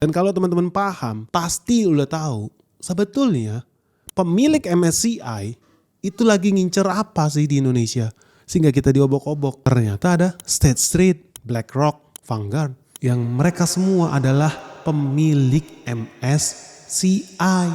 Dan kalau teman-teman paham, pasti udah tahu sebetulnya pemilik MSCI itu lagi ngincer apa sih di Indonesia sehingga kita diobok-obok. Ternyata ada State Street, BlackRock, Vanguard yang mereka semua adalah pemilik MSCI.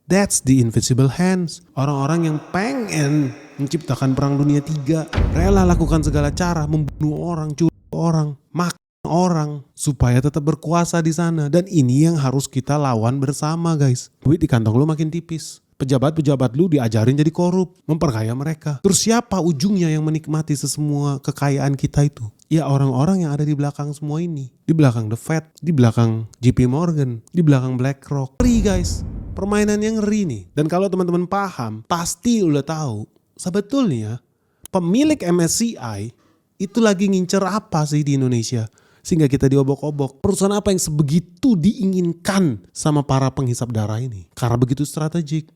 That's the invisible hands. Orang-orang yang pengen menciptakan perang dunia 3, rela lakukan segala cara, membunuh orang, culik orang, makan orang supaya tetap berkuasa di sana. Dan ini yang harus kita lawan bersama, guys. Duit di kantong lu makin tipis. Pejabat-pejabat lu diajarin jadi korup, memperkaya mereka. Terus siapa ujungnya yang menikmati semua kekayaan kita itu? Ya orang-orang yang ada di belakang semua ini. Di belakang The Fed, di belakang JP Morgan, di belakang BlackRock. Ngeri, guys. Permainan yang ngeri nih. Dan kalau teman-teman paham, pasti udah tahu sebetulnya pemilik MSCI itu lagi ngincer apa sih di Indonesia sehingga kita diobok-obok. Perusahaan apa yang sebegitu diinginkan sama para penghisap darah ini? Karena begitu strategik.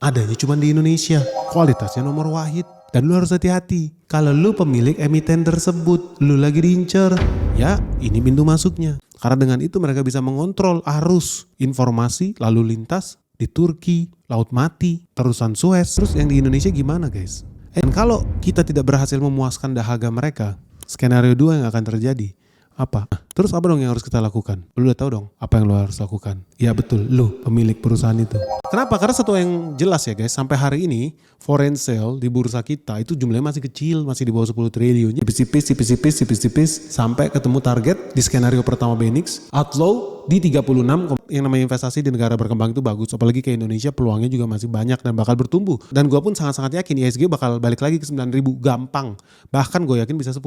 Adanya cuma di Indonesia. Kualitasnya nomor wahid. Dan lu harus hati-hati. Kalau lu pemilik emiten tersebut, lu lagi diincer. Ya ini pintu masuknya. Karena dengan itu mereka bisa mengontrol arus informasi lalu lintas di Turki, Laut Mati, terusan Suez. Terus yang di Indonesia gimana, guys? Dan kalau kita tidak berhasil memuaskan dahaga mereka, skenario 2 yang akan terjadi. Apa? Terus apa dong yang harus kita lakukan? Lu udah tahu dong apa yang lu harus lakukan. Ya betul, lu pemilik perusahaan itu. Kenapa? Karena satu yang jelas ya guys, sampai hari ini foreign sale di bursa kita itu jumlahnya masih kecil, masih di bawah 10 triliun. Tipis-tipis sampai ketemu target di skenario pertama Benix, outflow di 36. Yang namanya investasi di negara berkembang itu bagus, apalagi ke Indonesia peluangnya juga masih banyak dan bakal bertumbuh. Dan gue pun sangat-sangat yakin IHSG bakal balik lagi ke 9.000 gampang. Bahkan gue yakin bisa 10.000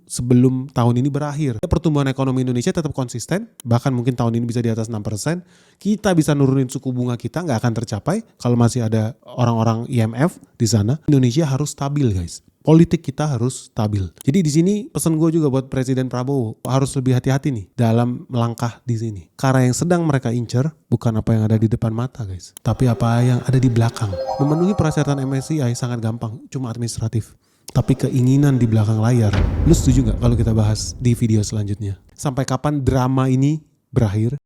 sebelum tahun ini berakhir. Pertumbuhan ekonomi Indonesia tetap konsisten, bahkan mungkin tahun ini bisa di atas 6%. Kita bisa nurunin suku bunga kita, nggak akan tercapai kalau masih ada orang-orang IMF di sana. Indonesia harus stabil, guys. Politik kita harus stabil. Jadi di sini pesan gue juga buat Presiden Prabowo harus lebih hati-hati nih dalam melangkah di sini. Karena yang sedang mereka incer bukan apa yang ada di depan mata, guys, tapi apa yang ada di belakang. Memenuhi persyaratan MSCI sangat gampang, cuma administratif. Tapi keinginan di belakang layar. Lu setuju nggak kalau kita bahas di video selanjutnya? Sampai kapan drama ini berakhir?